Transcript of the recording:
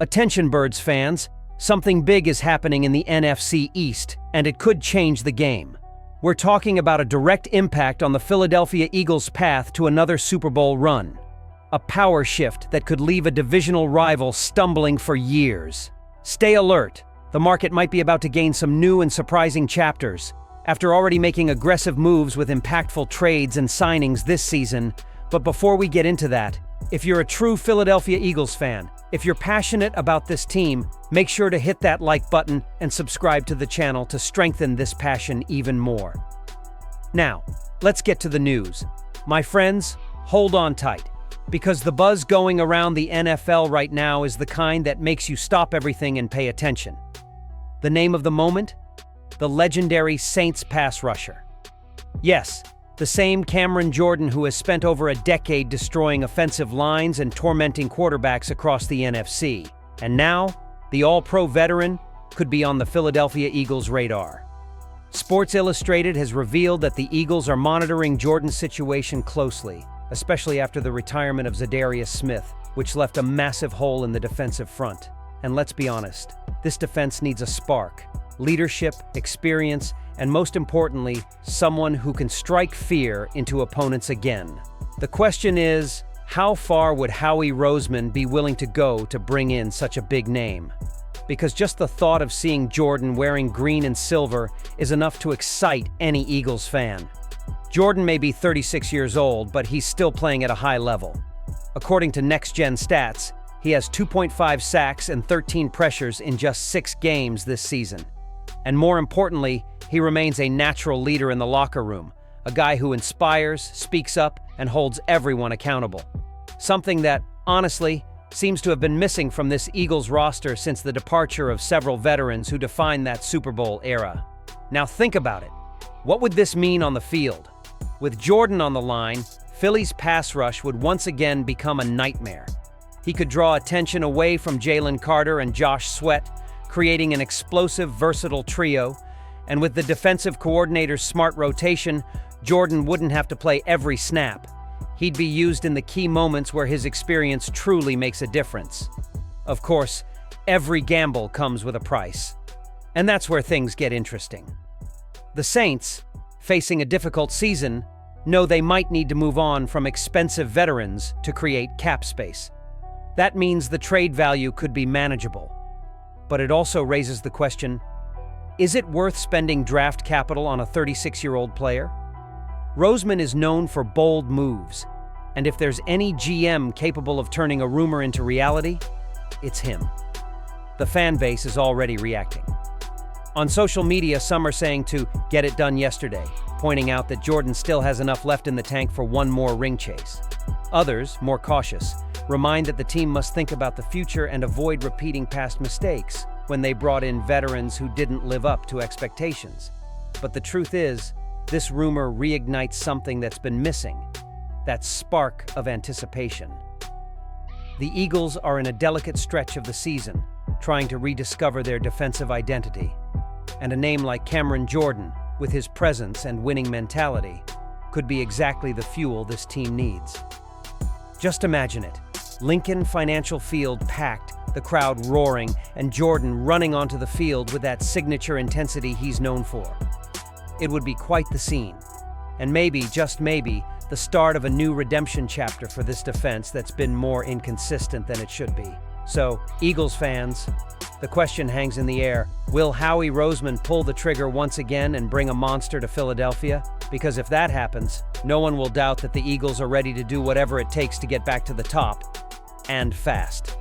Attention Birds fans, something big is happening in the NFC East, and it could change the game. We're talking about a direct impact on the Philadelphia Eagles' path to another Super Bowl run. A power shift that could leave a divisional rival stumbling for years. Stay alert, the market might be about to gain some new and surprising chapters. After already making aggressive moves with impactful trades and signings this season. But before we get into that, if you're a true Philadelphia Eagles fan, if you're passionate about this team, make sure to hit that like button and subscribe to the channel to strengthen this passion even more. Now, let's get to the news. My friends, hold on tight, because the buzz going around the NFL right now is the kind that makes you stop everything and pay attention. The name of the moment? The legendary Saints pass rusher. Yes, the same Cameron Jordan who has spent over a decade destroying offensive lines and tormenting quarterbacks across the NFC. And now, the All-Pro veteran could be on the Philadelphia Eagles' radar. Sports Illustrated has revealed that the Eagles are monitoring Jordan's situation closely, especially after the retirement of Za'Darius Smith, which left a massive hole in the defensive front. And let's be honest, this defense needs a spark. Leadership, experience, and most importantly, someone who can strike fear into opponents again. The question is, how far would Howie Roseman be willing to go to bring in such a big name? Because just the thought of seeing Jordan wearing green and silver is enough to excite any Eagles fan. Jordan may be 36 years old, but he's still playing at a high level. According to Next Gen Stats, he has 2.5 sacks and 13 pressures in just 6 games this season. And more importantly, he remains a natural leader in the locker room, a guy who inspires, speaks up, and holds everyone accountable. Something that, honestly, seems to have been missing from this Eagles roster since the departure of several veterans who defined that Super Bowl era. Now think about it. What would this mean on the field? With Jordan on the line, Philly's pass rush would once again become a nightmare. He could draw attention away from Jalen Carter and Josh Sweat, creating an explosive, versatile trio, and with the defensive coordinator's smart rotation, Jordan wouldn't have to play every snap. He'd be used in the key moments where his experience truly makes a difference. Of course, every gamble comes with a price. And that's where things get interesting. The Saints, facing a difficult season, know they might need to move on from expensive veterans to create cap space. That means the trade value could be manageable. But it also raises the question, is it worth spending draft capital on a 36-year-old player? Roseman is known for bold moves, and if there's any GM capable of turning a rumor into reality, it's him. The fan base is already reacting. On social media, some are saying to get it done yesterday, pointing out that Jordan still has enough left in the tank for one more ring chase. Others, more cautious, remind that the team must think about the future and avoid repeating past mistakes when they brought in veterans who didn't live up to expectations. But the truth is, this rumor reignites something that's been missing, that spark of anticipation. The Eagles are in a delicate stretch of the season, trying to rediscover their defensive identity. And a name like Cameron Jordan, with his presence and winning mentality, could be exactly the fuel this team needs. Just imagine it. Lincoln Financial Field packed, the crowd roaring, and Jordan running onto the field with that signature intensity he's known for. It would be quite the scene. And maybe, just maybe, the start of a new redemption chapter for this defense that's been more inconsistent than it should be. So, Eagles fans, the question hangs in the air. Will Howie Roseman pull the trigger once again and bring a monster to Philadelphia? Because if that happens, no one will doubt that the Eagles are ready to do whatever it takes to get back to the top, and fast.